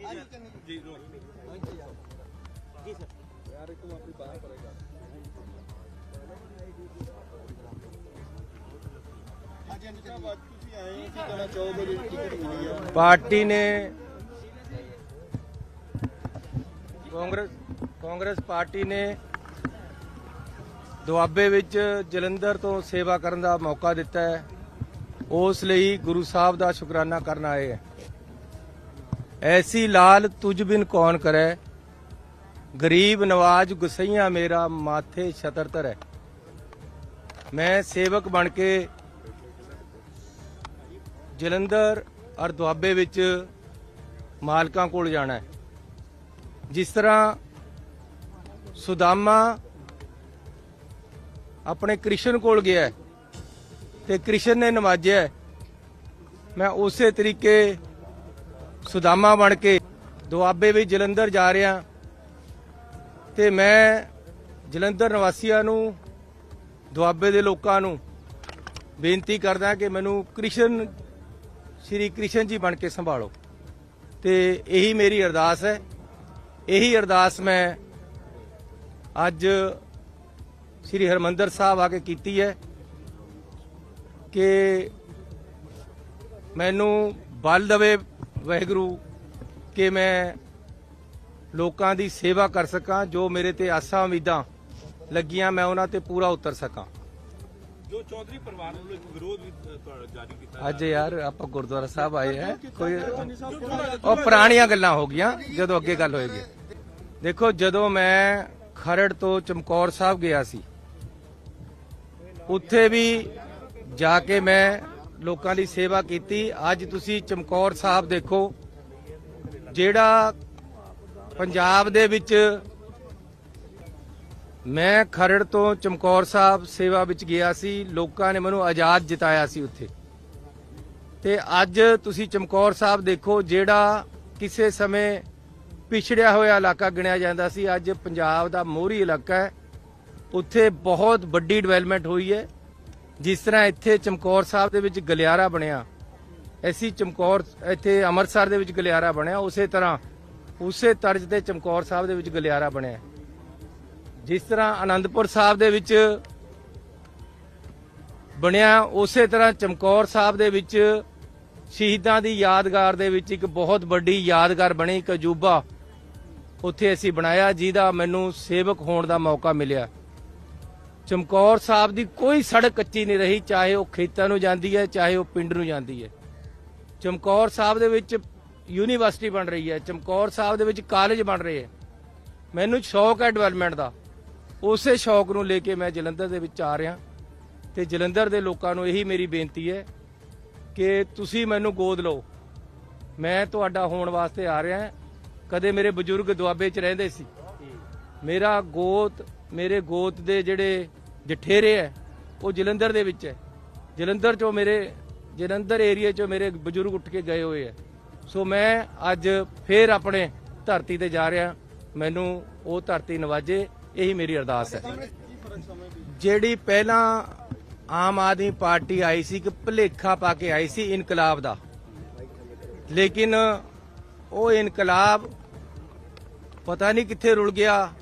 जी sir यार तुम अपनी बात करेगा पार्टी ने कांग्रेस पार्टी ने ਦੁਆਬੇ ਵਿੱਚ ਜਲੰਧਰ ਤੋਂ ਸੇਵਾ ਕਰਨ ਦਾ ਮੌਕਾ ਦਿੱਤਾ ਹੈ। ਉਸ ਲਈ ਗੁਰੂ ਸਾਹਿਬ ਦਾ ਸ਼ੁਕਰਾਨਾ ਕਰਨ ਆਏ ਹੈ। ਐਸੀ ਲਾਲ ਤੁਝ ਬਿਨ ਕੌਣ ਕਰੈ, ਗਰੀਬ ਨਵਾਜ ਗੁਸਈਆ ਮੇਰਾ ਮਾਥੇ ਛਤਰ ਧਰੈ। ਮੈਂ ਸੇਵਕ ਬਣ ਕੇ ਜਲੰਧਰ ਔਰ ਦੁਆਬੇ ਵਿੱਚ ਮਾਲਕਾਂ ਕੋਲ ਜਾਣਾ ਹੈ। ਜਿਸ ਤਰ੍ਹਾਂ ਸੁਦਾਮਾ ਆਪਣੇ ਕ੍ਰਿਸ਼ਨ ਕੋਲ ਗਿਆ ਤੇ ਕ੍ਰਿਸ਼ਨ ਨੇ ਨਵਾਜਿਆ, ਮੈਂ ਉਸੇ ਤਰੀਕੇ ਸੁਦਾਮਾ ਬਣ ਕੇ ਦੁਆਬੇ ਵਿੱਚ ਜਲੰਧਰ ਜਾ ਰਿਹਾ ਤੇ ਮੈਂ ਜਲੰਧਰ ਨਿਵਾਸੀਆਂ ਨੂੰ ਦੁਆਬੇ ਦੇ ਲੋਕਾਂ ਨੂੰ ਬੇਨਤੀ ਕਰਦਾ ਕਿ ਮੈਨੂੰ ਕ੍ਰਿਸ਼ਨ ਸ਼੍ਰੀ ਕ੍ਰਿਸ਼ਨ ਜੀ ਬਣ ਕੇ ਸੰਭਾਲੋ ਤੇ ਇਹੀ ਮੇਰੀ ਅਰਦਾਸ ਹੈ। ਇਹੀ ਅਰਦਾਸ ਮੈਂ ਅੱਜ श्री हरमंदर साहब आके कीती है कि मैनू बल दवे वाहिगुरू कि मैं लोकां दी सेवा कर सकां, जो मेरे ते आसा उम्मीदां लगियां मैं उन्हां ते पूरा उतर सकां। जो चौधरी परिवार वालों एक विरोध जारी किया अज यार आप गुरुद्वारा साहब आए हैं, कोई और पुरानियां गल्लां हो गईयां, जदों अगे गल होएगी। देखो जदों मैं खरड़ तो चमकौर साहब गया सी, ਉੱਥੇ ਵੀ ਜਾ ਕੇ ਮੈਂ ਲੋਕਾਂ ਦੀ ਸੇਵਾ ਕੀਤੀ। ਅੱਜ ਤੁਸੀਂ ਚਮਕੌਰ ਸਾਹਿਬ ਦੇਖੋ, ਜਿਹੜਾ ਪੰਜਾਬ ਦੇ ਵਿੱਚ ਮੈਂ ਖਰੜ ਤੋਂ ਚਮਕੌਰ ਸਾਹਿਬ ਸੇਵਾ ਵਿੱਚ ਗਿਆ ਸੀ, ਲੋਕਾਂ ਨੇ ਮੈਨੂੰ ਆਜ਼ਾਦ ਜਿਤਾਇਆ ਸੀ ਉੱਥੇ। ਤੇ ਅੱਜ ਤੁਸੀਂ ਚਮਕੌਰ ਸਾਹਿਬ ਦੇਖੋ, ਜਿਹੜਾ ਕਿਸੇ ਸਮੇਂ ਪਿਛੜਿਆ ਹੋਇਆ ਇਲਾਕਾ ਗਿਣਿਆ ਜਾਂਦਾ ਸੀ, ਅੱਜ ਪੰਜਾਬ ਦਾ ਮੋਹਰੀ ਇਲਾਕਾ ਹੈ। ਉੱਥੇ ਬਹੁਤ ਵੱਡੀ ਡਿਵੈਲਪਮੈਂਟ ਹੋਈ ਹੈ। ਜਿਸ ਤਰ੍ਹਾਂ ਇੱਥੇ ਚਮਕੌਰ ਸਾਹਿਬ ਦੇ ਵਿੱਚ ਗਲਿਆਰਾ ਬਣਿਆ, ਐਸੀ ਚਮਕੌਰ ਇੱਥੇ ਅੰਮ੍ਰਿਤਸਰ ਦੇ ਵਿੱਚ ਗਲਿਆਰਾ ਬਣਿਆ, ਉਸੇ ਤਰ੍ਹਾਂ ਉਸੇ ਤਰਜ਼ ਤੇ ਚਮਕੌਰ ਸਾਹਿਬ ਦੇ ਵਿੱਚ ਗਲਿਆਰਾ ਬਣਿਆ। ਜਿਸ ਤਰ੍ਹਾਂ ਆਨੰਦਪੁਰ ਸਾਹਿਬ ਦੇ ਵਿੱਚ ਬਣਿਆ, ਉਸੇ ਤਰ੍ਹਾਂ ਚਮਕੌਰ ਸਾਹਿਬ ਦੇ ਵਿੱਚ ਸ਼ਹੀਦਾਂ ਦੀ ਯਾਦਗਾਰ ਦੇ ਵਿੱਚ ਇੱਕ ਬਹੁਤ ਵੱਡੀ ਯਾਦਗਾਰ ਬਣੀ, ਇੱਕ ਅਜੂਬਾ ਉੱਥੇ ਅਸੀਂ ਬਣਾਇਆ, ਜਿਹਦਾ ਮੈਨੂੰ ਸੇਵਕ ਹੋਣ ਦਾ ਮੌਕਾ ਮਿਲਿਆ। ਚਮਕੌਰ ਸਾਹਿਬ ਦੀ ਕੋਈ ਸੜਕ ਕੱਚੀ ਨਹੀਂ ਰਹੀ, ਚਾਹੇ ਉਹ ਖੇਤਾਂ ਨੂੰ ਜਾਂਦੀ ਹੈ, ਚਾਹੇ ਉਹ ਪਿੰਡ ਨੂੰ ਜਾਂਦੀ ਹੈ। ਚਮਕੌਰ ਸਾਹਿਬ ਦੇ ਵਿੱਚ ਯੂਨੀਵਰਸਿਟੀ ਬਣ ਰਹੀ ਹੈ, ਚਮਕੌਰ ਸਾਹਿਬ ਦੇ ਵਿੱਚ ਕਾਲਜ ਬਣ ਰਹੇ ਹੈ। ਮੈਨੂੰ ਸ਼ੌਕ ਹੈ ਡਿਵੈਲਪਮੈਂਟ ਦਾ, ਉਸੇ ਸ਼ੌਕ ਨੂੰ ਲੈ ਕੇ ਮੈਂ ਜਲੰਧਰ ਦੇ ਵਿੱਚ ਆ ਰਿਹਾ ਤੇ ਜਲੰਧਰ ਦੇ ਲੋਕਾਂ ਨੂੰ ਇਹੀ ਮੇਰੀ ਬੇਨਤੀ ਹੈ ਕਿ ਤੁਸੀਂ ਮੈਨੂੰ ਗੋਦ ਲਓ, ਮੈਂ ਤੁਹਾਡਾ ਹੋਣ ਵਾਸਤੇ ਆ ਰਿਹਾ। ਕਦੇ ਮੇਰੇ ਬਜ਼ੁਰਗ ਦੁਆਬੇ 'ਚ ਰਹਿੰਦੇ ਸੀ, ਮੇਰੇ ਗੋਤ ਦੇ ਜਿਹੜੇ ਜਠੇਰੇ ਹੈ ਉਹ ਜਲੰਧਰ ਦੇ ਵਿੱਚ ਹੈ। ਜਲੰਧਰ ਏਰੀਆ 'ਚੋਂ ਮੇਰੇ ਬਜ਼ੁਰਗ ਉੱਠ ਕੇ ਗਏ ਹੋਏ ਹੈ। ਸੋ ਮੈਂ ਅੱਜ ਫੇਰ ਆਪਣੇ ਧਰਤੀ ਤੇ ਜਾ ਰਿਹਾ, ਮੈਨੂੰ ਉਹ ਧਰਤੀ ਨਵਾਜੇ, ਇਹੀ ਮੇਰੀ ਅਰਦਾਸ ਹੈ। ਜਿਹੜੀ ਪਹਿਲਾਂ ਆਮ ਆਦਮੀ ਪਾਰਟੀ ਆਈ ਸੀ, ਇੱਕ ਭੁਲੇਖਾ ਪਾ ਕੇ ਆਈ ਸੀ ਇਨਕਲਾਬ ਦਾ, ਲੇਕਿਨ ਉਹ ਇਨਕਲਾਬ ਪਤਾ ਨਹੀਂ ਕਿੱਥੇ ਰੁਲ ਗਿਆ,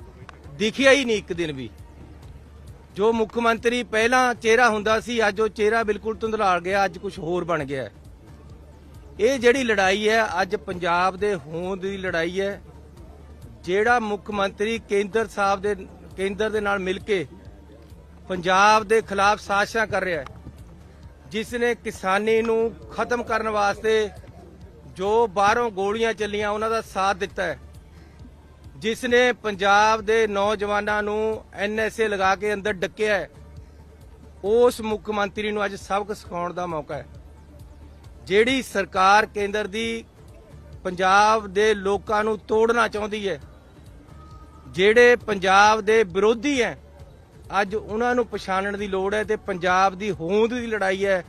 ਦਿਖਿਆ ਹੀ ਨਹੀਂ ਇੱਕ ਦਿਨ ਵੀ। ਜੋ ਮੁੱਖ ਮੰਤਰੀ ਪਹਿਲਾਂ ਚਿਹਰਾ ਹੁੰਦਾ ਸੀ, ਅੱਜ ਉਹ ਚਿਹਰਾ ਬਿਲਕੁਲ ਧੁੰਦਲਾ ਗਿਆ, ਅੱਜ ਕੁਝ ਹੋਰ ਬਣ ਗਿਆ। ਇਹ ਜਿਹੜੀ ਲੜਾਈ ਹੈ ਅੱਜ ਪੰਜਾਬ ਦੇ ਹੋਂਦ ਦੀ ਲੜਾਈ ਹੈ। ਜਿਹੜਾ ਮੁੱਖ ਮੰਤਰੀ ਕੇਂਦਰ ਦੇ ਨਾਲ ਮਿਲ ਕੇ ਪੰਜਾਬ ਦੇ ਖਿਲਾਫ ਸਾਜ਼ਿਸ਼ਾਂ ਕਰ ਰਿਹਾ ਹੈ, ਜਿਸ ਨੇ ਕਿਸਾਨੀ ਨੂੰ ਖਤਮ ਕਰਨ ਵਾਸਤੇ ਜੋ ਬਾਹਰੋਂ ਗੋਲੀਆਂ ਚੱਲੀਆਂ ਉਹਨਾਂ ਦਾ ਸਾਥ ਦਿੱਤਾ ਹੈ, ਜਿਸ ਨੇ ਪੰਜਾਬ ਦੇ ਨੌਜਵਾਨਾਂ ਨੂੰ NSA ਲਗਾ ਕੇ ਅੰਦਰ ਡੱਕਿਆ ਹੈ, ਉਸ ਮੁੱਖ ਮੰਤਰੀ ਨੂੰ ਅੱਜ ਸਬਕ ਸਿਖਾਉਣ ਦਾ ਮੌਕਾ ਹੈ। ਜਿਹੜੀ ਸਰਕਾਰ ਕੇਂਦਰ ਦੀ ਪੰਜਾਬ ਦੇ ਲੋਕਾਂ ਨੂੰ ਤੋੜਨਾ ਚਾਹੁੰਦੀ ਹੈ, ਜਿਹੜੇ ਪੰਜਾਬ ਦੇ ਵਿਰੋਧੀ ਹੈ, ਅੱਜ ਉਹਨਾਂ ਨੂੰ ਪਛਾਣਨ ਦੀ ਲੋੜ ਹੈ ਤੇ ਪੰਜਾਬ ਦੀ ਹੋਂਦ ਦੀ ਲੜਾਈ ਹੈ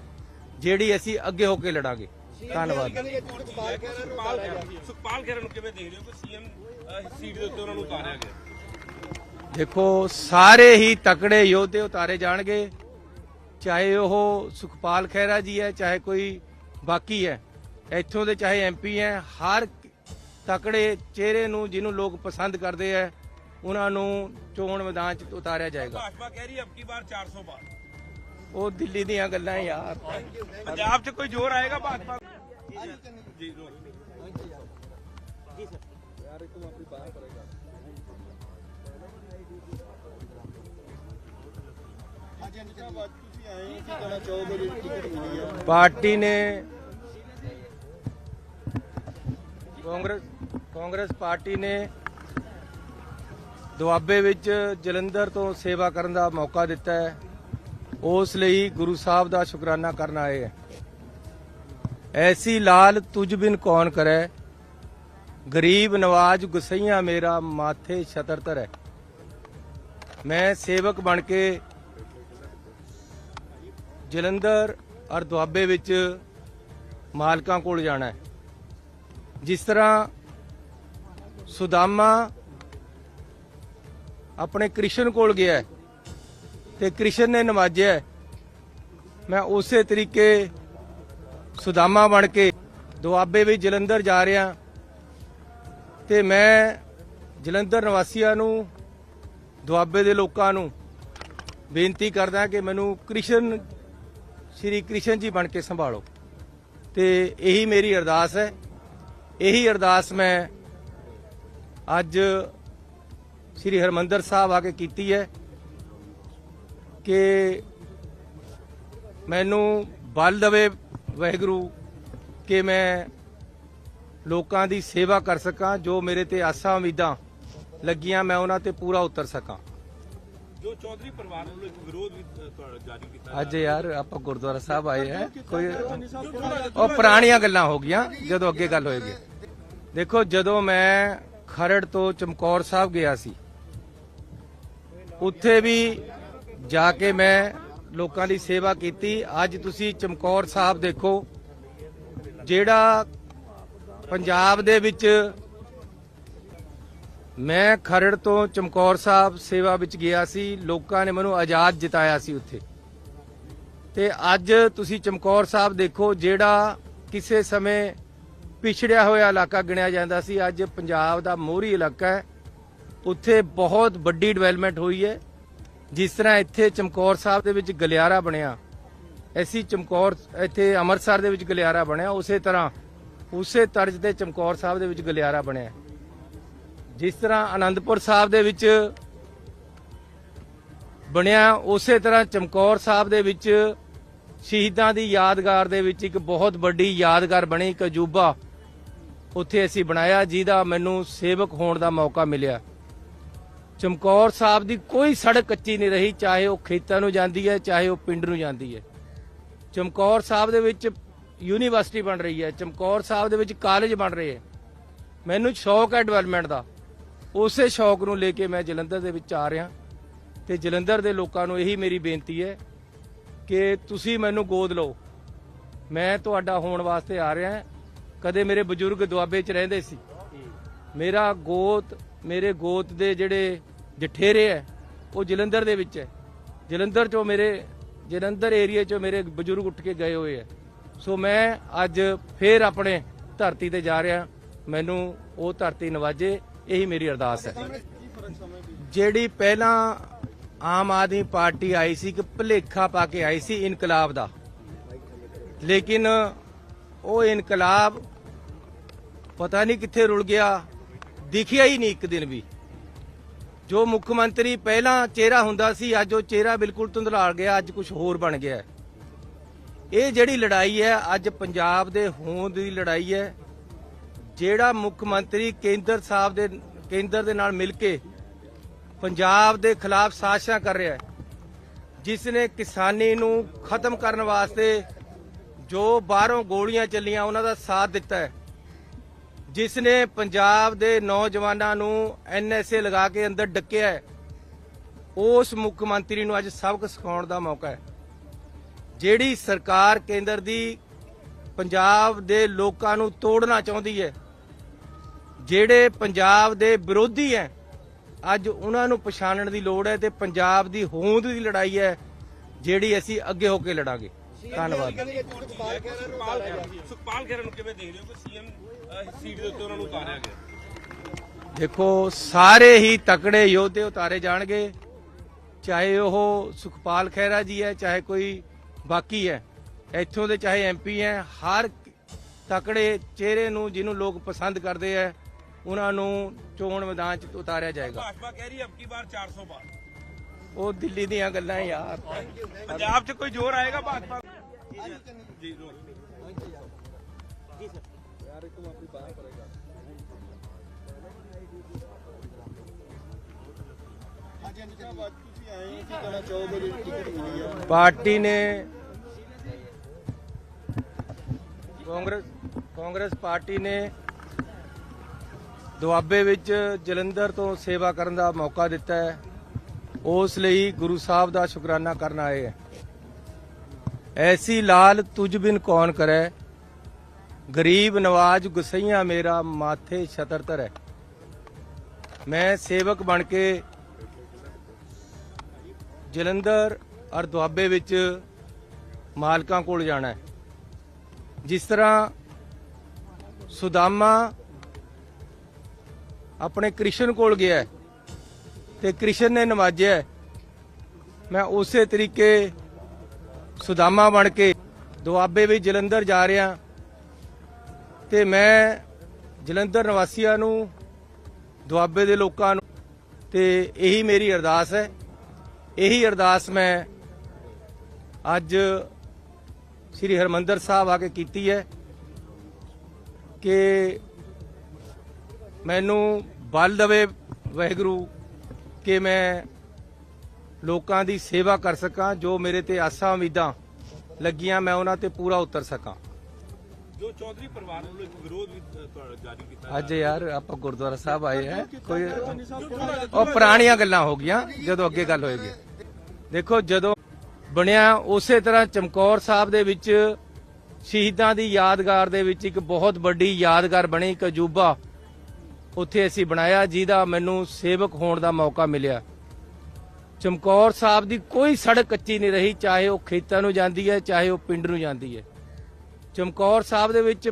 ਜਿਹੜੀ ਅਸੀਂ ਅੱਗੇ ਹੋ ਕੇ ਲੜਾਂਗੇ। ਧੰਨਵਾਦ। ਸੁਖਪਾਲ ਖਹਿਰਾ ਨੂੰ ਕਿਵੇਂ ਦੇਖ ਰਹੇ ਹੋ ਕਿ ਸੀਐਮ ਸੀਟ ਦੇ ਉੱਤੇ ਉਹਨਾਂ ਨੂੰ ਉਤਾਰਿਆ ਗਿਆ? ਦੇਖੋ ਸਾਰੇ ਹੀ ਤਕੜੇ ਯੋਧੇ ਉਤਾਰੇ ਜਾਣਗੇ, ਚਾਹੇ ਉਹ ਸੁਖਪਾਲ ਖਹਿਰਾ ਜੀ ਹੈ, ਚਾਹੇ ਕੋਈ ਬਾਕੀ ਹੈ, ਇੱਥੋਂ ਦੇ ਚਾਹੇ MP ਹੈ, ਤਕੜੇ ਚਿਹਰੇ ਨੂੰ ਜਿਹਨੂੰ ਲੋਕ ਪਸੰਦ ਕਰਦੇ ਹੈ ਉਹਨਾਂ ਨੂੰ ਚੋਣ ਮੈਦਾਨ 'ਚ ਉਤਾਰਿਆ ਜਾਏਗਾ। ਭਾਜਪਾ ਕਹਿ ਰਹੀ ਹੈ ਅਬਕੀ ਬਾਰ 400 ਪਾਰ। ਉਹ ਦਿੱਲੀ ਦੀਆਂ ਗੱਲਾਂ ਯਾਰ। ਪੰਜਾਬ 'ਚ ਕੋਈ ਜ਼ੋਰ ਆਏਗਾ ਭਾਜਪਾ ਜੀ ਜ਼ੋਰ ਪਾਰਟੀ ਨੇ ਕਾਂਗਰਸ ਪਾਰਟੀ ਨੇ ਦੁਆਬੇ ਵਿੱਚ ਜਲੰਧਰ ਤੋਂ ਸੇਵਾ ਕਰਨ ਦਾ ਮੌਕਾ ਦਿੱਤਾ ਹੈ। ਉਸ ਲਈ ਗੁਰੂ ਸਾਹਿਬ ਦਾ ਸ਼ੁਕਰਾਨਾ ਕਰਨ ਆਏ ਹੈ। ਐਸੀ ਲਾਲ ਤੁਝ ਬਿਨ ਕੌਣ ਕਰੈ, ਗਰੀਬ ਨਵਾਜ ਗੁਸਈਆ ਮੇਰਾ ਮਾਥੇ ਛਤਰ ਧਰੈ। ਮੈਂ ਸੇਵਕ ਬਣ ਕੇ ਜਲੰਧਰ ਔਰ ਦੁਆਬੇ ਵਿੱਚ ਮਾਲਕਾਂ ਕੋਲ ਜਾਣਾ ਹੈ। ਜਿਸ ਤਰ੍ਹਾਂ ਸੁਦਾਮਾ ਆਪਣੇ ਕ੍ਰਿਸ਼ਨ ਕੋਲ ਗਿਆ ਤੇ ਕ੍ਰਿਸ਼ਨ ਨੇ ਨਵਾਜਿਆ, ਮੈਂ ਉਸੇ ਤਰੀਕੇ ਸੁਦਾਮਾ ਬਣ ਕੇ ਦੁਆਬੇ ਵਿੱਚ ਜਲੰਧਰ ਜਾ ਰਿਹਾ ਤੇ ਮੈਂ ਜਲੰਧਰ ਨਿਵਾਸੀਆਂ ਨੂੰ, ਦੁਆਬੇ ਦੇ ਲੋਕਾਂ ਨੂੰ ਬੇਨਤੀ ਕਰਦਾ ਕਿ ਮੈਨੂੰ ਕ੍ਰਿਸ਼ਨ, ਸ਼੍ਰੀ ਕ੍ਰਿਸ਼ਨ ਜੀ ਬਣ ਕੇ ਸੰਭਾਲੋ। ਤੇ ਇਹੀ ਮੇਰੀ ਅਰਦਾਸ ਹੈ। ਇਹੀ ਅਰਦਾਸ ਮੈਂ ਅੱਜ ਸ੍ਰੀ ਹਰਿਮੰਦਰ ਸਾਹਿਬ ਆ ਕੇ ਕੀਤੀ ਹੈ ਕਿ ਮੈਨੂੰ ਬਲ ਦੇਵੇ ਵਾਹਿਗੁਰੂ ਕਿ ਮੈਂ ਲੋਕਾਂ ਦੀ ਸੇਵਾ ਕਰ ਸਕਾਂ। ਜੋ ਮੇਰੇ ਤੇ ਆਸਾਂ ਉਮੀਦਾਂ ਲੱਗੀਆਂ ਮੈਂ ਉਹਨਾਂ ਤੇ ਪੂਰਾ ਉਤਰ ਸਕਾਂ। ਜੋ ਚੌਧਰੀ ਪਰਿਵਾਰ ਵੱਲੋਂ ਇੱਕ ਵਿਰੋਧ ਵੀ ਜਾਰੀ ਕੀਤਾ ਅੱਜ ਯਾਰ ਆਪਾਂ ਗੁਰਦੁਆਰਾ ਸਾਹਿਬ ਆਏ ਹੈ, ਕੋਈ ਉਹ ਪੁਰਾਣੀਆਂ ਗੱਲਾਂ ਹੋ ਗਈਆਂ, ਜਦੋਂ ਅੱਗੇ ਗੱਲ ਹੋਏਗੀ। ਦੇਖੋ, ਜਦੋਂ ਮੈਂ ਖਰੜ ਤੋਂ ਚਮਕੌਰ ਸਾਹਿਬ ਗਿਆ ਸੀ, ਉੱਥੇ ਵੀ ਜਾ ਕੇ ਮੈਂ ਲੋਕਾਂ ਦੀ ਸੇਵਾ ਕੀਤੀ। ਅੱਜ ਤੁਸੀਂ ਚਮਕੌਰ ਸਾਹਿਬ ਦੇਖੋ, ਜਿਹੜਾ ਪੰਜਾਬ ਦੇ ਵਿੱਚ, ਮੈਂ ਖਰੜ ਤੋਂ ਚਮਕੌਰ ਸਾਹਿਬ ਸੇਵਾ ਵਿੱਚ ਗਿਆ ਸੀ, ਲੋਕਾਂ ਨੇ ਮੈਨੂੰ ਆਜ਼ਾਦ ਜਿਤਾਇਆ ਸੀ ਉੱਥੇ। ਤੇ ਅੱਜ ਤੁਸੀਂ ਚਮਕੌਰ ਸਾਹਿਬ ਦੇਖੋ, ਜਿਹੜਾ ਕਿਸੇ ਸਮੇਂ ਪਿਛੜਿਆ ਹੋਇਆ ਇਲਾਕਾ ਗਿਣਿਆ ਜਾਂਦਾ ਸੀ, ਅੱਜ ਪੰਜਾਬ ਦਾ ਮੋਹਰੀ ਇਲਾਕਾ ਹੈ। ਉੱਥੇ ਬਹੁਤ ਵੱਡੀ ਡਿਵੈਲਪਮੈਂਟ ਹੋਈ ਹੈ। ਜਿਸ ਤਰ੍ਹਾਂ ਇੱਥੇ ਚਮਕੌਰ ਸਾਹਿਬ ਦੇ ਵਿੱਚ ਗਲਿਆਰਾ ਬਣਿਆ, ਐਸੀ ਚਮਕੌਰ ਇੱਥੇ ਅੰਮ੍ਰਿਤਸਰ ਦੇ ਵਿੱਚ ਗਲਿਆਰਾ ਬਣਿਆ, ਉਸੇ ਤਰ੍ਹਾਂ ਉਸੇ ਤਰਜ਼ ਤੇ ਚਮਕੌਰ ਸਾਹਿਬ ਦੇ ਵਿੱਚ ਗਲਿਆਰਾ ਬਣਿਆ। ਜਿਸ ਤਰ੍ਹਾਂ ਆਨੰਦਪੁਰ ਸਾਹਿਬ ਦੇ ਵਿੱਚ ਬਣਿਆ, ਉਸੇ ਤਰ੍ਹਾਂ ਚਮਕੌਰ ਸਾਹਿਬ ਦੇ ਵਿੱਚ ਸ਼ਹੀਦਾਂ ਦੀ ਯਾਦਗਾਰ ਦੇ ਵਿੱਚ ਇੱਕ ਬਹੁਤ ਵੱਡੀ ਯਾਦਗਾਰ ਬਣੀ, ਇੱਕ ਅਜੂਬਾ ਉੱਥੇ ਅਸੀਂ ਬਣਾਇਆ, ਜਿਹਦਾ ਮੈਨੂੰ ਸੇਵਕ ਹੋਣ ਦਾ ਮੌਕਾ ਮਿਲਿਆ। ਚਮਕੌਰ ਸਾਹਿਬ ਦੀ ਕੋਈ ਸੜਕ ਕੱਚੀ ਨਹੀਂ ਰਹੀ, ਚਾਹੇ ਉਹ ਖੇਤਾਂ ਨੂੰ ਜਾਂਦੀ ਹੈ, ਚਾਹੇ ਉਹ ਪਿੰਡ ਨੂੰ ਜਾਂਦੀ ਹੈ। ਚਮਕੌਰ ਸਾਹਿਬ ਦੇ ਵਿੱਚ ਯੂਨੀਵਰਸਿਟੀ ਬਣ ਰਹੀ ਹੈ, ਚਮਕੌਰ ਸਾਹਿਬ ਦੇ ਵਿੱਚ ਕਾਲਜ ਬਣ ਰਹੇ ਹੈ। ਮੈਨੂੰ ਸ਼ੌਕ ਹੈ ਡਿਵੈਲਪਮੈਂਟ ਦਾ, ਉਸੇ ਸ਼ੌਕ ਨੂੰ ਲੈ ਕੇ ਮੈਂ ਜਲੰਧਰ ਦੇ ਵਿੱਚ ਆ ਰਿਹਾ ਤੇ ਜਲੰਧਰ ਦੇ ਲੋਕਾਂ ਨੂੰ ਇਹੀ ਮੇਰੀ ਬੇਨਤੀ ਹੈ ਕਿ ਤੁਸੀਂ ਮੈਨੂੰ ਗੋਦ ਲਓ। ਮੈਂ ਤੁਹਾਡਾ ਹੋਣ ਵਾਸਤੇ ਆ ਰਿਹਾ। ਕਦੇ ਮੇਰੇ ਬਜ਼ੁਰਗ ਦੁਆਬੇ 'ਚ ਰਹਿੰਦੇ ਸੀ, ਮੇਰੇ ਗੋਤ ਦੇ ਜਿਹੜੇ ਜਠੇਰੇ ਹੈ ਉਹ ਜਲੰਧਰ ਦੇ ਵਿੱਚ ਹੈ। ਜਲੰਧਰ ਏਰੀਆ 'ਚੋਂ ਮੇਰੇ ਬਜ਼ੁਰਗ ਉੱਠ ਕੇ ਗਏ ਹੋਏ ਹੈ। ਸੋ ਮੈਂ ਅੱਜ ਫੇਰ ਆਪਣੇ ਧਰਤੀ ਤੇ ਜਾ ਰਿਹਾ, ਮੈਨੂੰ ਉਹ ਧਰਤੀ ਨਵਾਜੇ, ਇਹੀ ਮੇਰੀ ਅਰਦਾਸ ਹੈ। ਜਿਹੜੀ ਪਹਿਲਾਂ ਆਮ ਆਦਮੀ ਪਾਰਟੀ ਆਈ ਸੀ, ਇੱਕ ਭੁਲੇਖਾ ਪਾ ਕੇ ਆਈ ਸੀ ਇਨਕਲਾਬ ਦਾ, ਲੇਕਿਨ ਉਹ ਇਨਕਲਾਬ ਪਤਾ ਨਹੀਂ ਕਿੱਥੇ ਰੁਲ ਗਿਆ, ਦਿਖਿਆ ਹੀ ਨਹੀਂ ਇੱਕ ਦਿਨ ਵੀ। ਜੋ ਮੁੱਖ ਮੰਤਰੀ ਪਹਿਲਾਂ ਚਿਹਰਾ ਹੁੰਦਾ ਸੀ, ਅੱਜ ਉਹ ਚਿਹਰਾ ਬਿਲਕੁਲ ਧੁੰਦਲਾ ਗਿਆ, ਅੱਜ ਕੁਝ ਹੋਰ ਬਣ ਗਿਆ। ਇਹ ਜਿਹੜੀ ਲੜਾਈ ਹੈ ਅੱਜ ਪੰਜਾਬ ਦੇ ਹੋਂਦ ਦੀ ਲੜਾਈ ਹੈ। ਜਿਹੜਾ ਮੁੱਖ ਮੰਤਰੀ ਕੇਂਦਰ ਦੇ ਨਾਲ ਮਿਲ ਕੇ ਪੰਜਾਬ ਦੇ ਖਿਲਾਫ ਸਾਜ਼ਿਸ਼ਾਂ ਕਰ ਰਿਹਾ ਹੈ, ਜਿਸ ਨੇ ਕਿਸਾਨੀ ਨੂੰ ਖਤਮ ਕਰਨ ਵਾਸਤੇ ਜੋ ਬਾਹਰੋਂ ਗੋਲੀਆਂ ਚੱਲੀਆਂ ਉਹਨਾਂ ਦਾ ਸਾਥ ਦਿੱਤਾ ਹੈ, ਜਿਸ ਨੇ ਪੰਜਾਬ ਦੇ ਨੌਜਵਾਨਾਂ ਨੂੰ NSA ਲਗਾ ਕੇ ਅੰਦਰ ਡੱਕਿਆ ਹੈ, ਉਸ ਮੁੱਖ ਮੰਤਰੀ ਨੂੰ ਅੱਜ ਸਬਕ ਸਿਖਾਉਣ ਦਾ ਮੌਕਾ ਹੈ। ਜਿਹੜੀ ਸਰਕਾਰ ਕੇਂਦਰ ਦੀ ਪੰਜਾਬ ਦੇ ਲੋਕਾਂ ਨੂੰ ਤੋੜਨਾ ਚਾਹੁੰਦੀ ਹੈ, ਜਿਹੜੇ ਪੰਜਾਬ ਦੇ ਵਿਰੋਧੀ ਹੈ, ਅੱਜ ਉਹਨਾਂ ਨੂੰ ਪਛਾਣਨ ਦੀ ਲੋੜ ਹੈ ਤੇ ਪੰਜਾਬ ਦੀ ਹੋਂਦ ਦੀ ਲੜਾਈ ਹੈ ਜਿਹੜੀ ਅਸੀਂ ਅੱਗੇ ਹੋ ਕੇ ਲੜਾਂਗੇ। ਧੰਨਵਾਦ। ਸੁਖਪਾਲ ਖਹਿਰਾ ਨੂੰ ਕਿਵੇਂ ਦੇਖ ਰਹੇ ਹੋ ਕਿ ਸੀਐਮ ਸੀਟ ਦੇ ਉੱਤੇ ਉਹਨਾਂ ਨੂੰ ਉਤਾਰਿਆ ਗਿਆ। ਦੇਖੋ ਸਾਰੇ ਹੀ ਤਕੜੇ ਯੋਧੇ ਉਤਾਰੇ ਜਾਣਗੇ, ਚਾਹੇ ਉਹ ਸੁਖਪਾਲ ਖਹਿਰਾ ਜੀ ਹੈ, ਚਾਹੇ ਕੋਈ ਬਾਕੀ ਹੈ ਇੱਥੋਂ ਦੇ, ਚਾਹੇ ਐਮਪੀ ਹੈ। ਹਰ ਤਕੜੇ ਚਿਹਰੇ ਨੂੰ ਜਿਹਨੂੰ ਲੋਕ ਪਸੰਦ ਕਰਦੇ ਹੈ ਉਹਨਾਂ ਨੂੰ ਚੋਣ ਮੈਦਾਨ 'ਚ ਉਤਾਰਿਆ ਜਾਏਗਾ। ਭਾਜਪਾ ਕਹਿ ਰਹੀ ਹੈ ਅਬਕੀ ਬਾਰ 400 ਪਾਰ। ਉਹ ਦਿੱਲੀ ਦੀਆਂ ਗੱਲਾਂ ਯਾਰ। ਪੰਜਾਬ 'ਚ ਕੋਈ ਜ਼ੋਰ ਆਏਗਾ ਭਾਜਪਾ ਜੀ ਜ਼ੋਰ। ਪਾਰਟੀ ਨੇ ਕਾਂਗਰਸ ਪਾਰਟੀ ਨੇ ਦੁਆਬੇ ਵਿੱਚ ਜਲੰਧਰ ਤੋਂ ਸੇਵਾ ਕਰਨ ਦਾ ਮੌਕਾ ਦਿੱਤਾ ਹੈ, ਉਸ ਲਈ ਗੁਰੂ ਸਾਹਿਬ ਦਾ ਸ਼ੁਕਰਾਨਾ ਕਰਨ ਆਏ ਹੈ। ਐਸੀ ਲਾਲ ਤੁਝ ਬਿਨ ਕੌਣ ਕਰੈ, ਗਰੀਬ ਨਵਾਜ ਗੁਸਈਆਂ ਮੇਰਾ ਮਾਥੇ ਛਤਰ ਧਰੈ। ਮੈਂ ਸੇਵਕ ਬਣ ਕੇ ਜਲੰਧਰ ਔਰ ਦੁਆਬੇ ਵਿੱਚ ਮਾਲਕਾਂ ਕੋਲ ਜਾਣਾ ਹੈ। ਜਿਸ ਤਰ੍ਹਾਂ ਸੁਦਾਮਾ ਆਪਣੇ ਕ੍ਰਿਸ਼ਨ ਕੋਲ ਗਿਆ ਹੈ ਤੇ ਕ੍ਰਿਸ਼ਨ ਨੇ ਨਵਾਜਿਆ, ਮੈਂ ਉਸੇ ਤਰੀਕੇ ਸੁਦਾਮਾ ਬਣ ਕੇ ਦੁਆਬੇ ਵਿੱਚ ਜਲੰਧਰ ਜਾ ਰਿਹਾ ਤੇ ਮੈਂ ਜਲੰਧਰ ਨਿਵਾਸੀਆਂ ਨੂੰ, ਦੁਆਬੇ ਦੇ ਲੋਕਾਂ ਨੂੰ, ਤੇ ਇਹੀ ਮੇਰੀ ਅਰਦਾਸ ਹੈ। ਇਹੀ ਅਰਦਾਸ ਮੈਂ ਅੱਜ ਸ੍ਰੀ ਹਰਿਮੰਦਰ ਸਾਹਿਬ ਆ ਕੇ ਕੀਤੀ ਹੈ ਕਿ ਮੈਨੂੰ ਬਲ ਦੇਵੇ ਵਾਹਿਗੁਰੂ ਕਿ ਮੈਂ ਲੋਕਾਂ ਦੀ ਸੇਵਾ ਕਰ ਸਕਾਂ, ਜੋ ਮੇਰੇ ਤੇ ਆਸਾਂ ਉਮੀਦਾਂ ਲੱਗੀਆਂ ਮੈਂ ਉਹਨਾਂ ਤੇ ਪੂਰਾ ਉਤਰ ਸਕਾਂ। ਜੋ ਚੌਧਰੀ ਪਰਿਵਾਰ ਵੱਲੋਂ ਇੱਕ ਵਿਰੋਧ ਵੀ ਜਾਰੀ ਕੀਤਾ ਅੱਜ ਯਾਰ ਆਪਾਂ ਗੁਰਦੁਆਰਾ ਸਾਹਿਬ ਆਏ ਹੈ, ਕੋਈ ਉਹ ਪੁਰਾਣੀਆਂ ਗੱਲਾਂ ਹੋ ਗਈਆਂ, ਜਦੋਂ ਅੱਗੇ ਗੱਲ ਹੋਏਗੀ। ਦੇਖੋ ਜਦੋਂ ਬਣਿਆ ਉਸੇ ਤਰ੍ਹਾਂ ਚਮਕੌਰ ਸਾਹਿਬ ਦੇ ਵਿੱਚ ਸ਼ਹੀਦਾਂ ਦੀ ਯਾਦਗਾਰ ਦੇ ਵਿੱਚ ਇੱਕ ਬਹੁਤ ਵੱਡੀ ਯਾਦਗਾਰ ਬਣੀ, ਇੱਕ ਅਜੂਬਾ ਉੱਥੇ ਅਸੀਂ ਬਣਾਇਆ, ਜਿਹਦਾ ਮੈਨੂੰ ਸੇਵਕ ਹੋਣ ਦਾ ਮੌਕਾ ਮਿਲਿਆ। ਚਮਕੌਰ ਸਾਹਿਬ ਦੀ ਕੋਈ ਸੜਕ ਕੱਚੀ ਨਹੀਂ ਰਹੀ, ਚਾਹੇ ਉਹ ਖੇਤਾਂ ਨੂੰ ਜਾਂਦੀ ਹੈ, ਚਾਹੇ ਉਹ ਪਿੰਡ ਨੂੰ ਜਾਂਦੀ ਹੈ। ਚਮਕੌਰ ਸਾਹਿਬ ਦੇ ਵਿੱਚ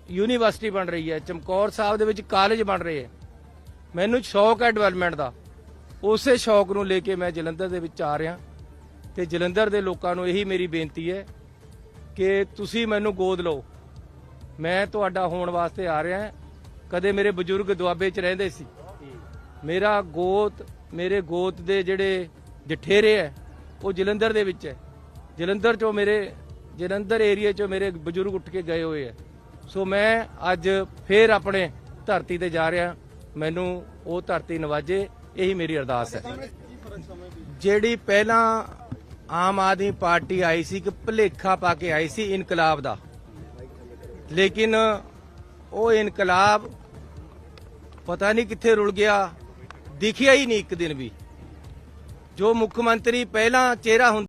ਯੂਨੀਵਰਸਿਟੀ ਬਣ ਰਹੀ ਹੈ, ਚਮਕੌਰ ਸਾਹਿਬ ਦੇ ਵਿੱਚ ਕਾਲਜ ਬਣ ਰਹੇ ਹੈ। ਮੈਨੂੰ ਸ਼ੌਕ ਹੈ ਡਿਵੈਲਪਮੈਂਟ ਦਾ, ਉਸੇ ਸ਼ੌਕ ਨੂੰ ਲੈ ਕੇ ਮੈਂ ਜਲੰਧਰ ਦੇ ਵਿੱਚ ਆ ਰਿਹਾ ਤੇ ਜਲੰਧਰ ਦੇ ਲੋਕਾਂ ਨੂੰ ਇਹੀ ਮੇਰੀ ਬੇਨਤੀ ਹੈ ਕਿ ਤੁਸੀਂ ਮੈਨੂੰ ਗੋਦ ਲਓ, ਮੈਂ ਤੁਹਾਡਾ ਹੋਣ ਵਾਸਤੇ ਆ ਰਿਹਾ। ਕਦੇ ਮੇਰੇ ਬਜ਼ੁਰਗ ਦੁਆਬੇ 'ਚ ਰਹਿੰਦੇ ਸੀ, ਮੇਰੇ ਗੋਤ ਦੇ ਜਿਹੜੇ ਜਠੇਰੇ ਹੈ ਉਹ ਜਲੰਧਰ ਦੇ ਵਿੱਚ ਹੈ। ਜਲੰਧਰ ਏਰੀਆ 'ਚੋਂ ਮੇਰੇ ਬਜ਼ੁਰਗ ਉੱਠ ਕੇ ਗਏ ਹੋਏ ਹੈ। ਸੋ ਮੈਂ ਅੱਜ ਫੇਰ ਆਪਣੇ ਧਰਤੀ ਤੇ ਜਾ ਰਿਹਾ, ਮੈਨੂੰ ਉਹ ਧਰਤੀ ਨਵਾਜੇ, ਇਹੀ ਮੇਰੀ ਅਰਦਾਸ ਹੈ। ਜਿਹੜੀ ਪਹਿਲਾਂ ਆਮ ਆਦਮੀ ਪਾਰਟੀ ਆਈ ਸੀ, ਇੱਕ ਭੁਲੇਖਾ ਪਾ ਕੇ ਆਈ ਸੀ ਇਨਕਲਾਬ ਦਾ, ਲੇਕਿਨ ਉਹ ਇਨਕਲਾਬ ਪਤਾ ਨਹੀਂ ਕਿੱਥੇ ਰੁਲ ਗਿਆ, ਦਿਖਿਆ ਹੀ ਨਹੀਂ ਇੱਕ ਦਿਨ ਵੀ। ਜੋ ਮੁੱਖ ਮੰਤਰੀ ਪਹਿਲਾਂ ਚਿਹਰਾ ਹੁੰਦਾ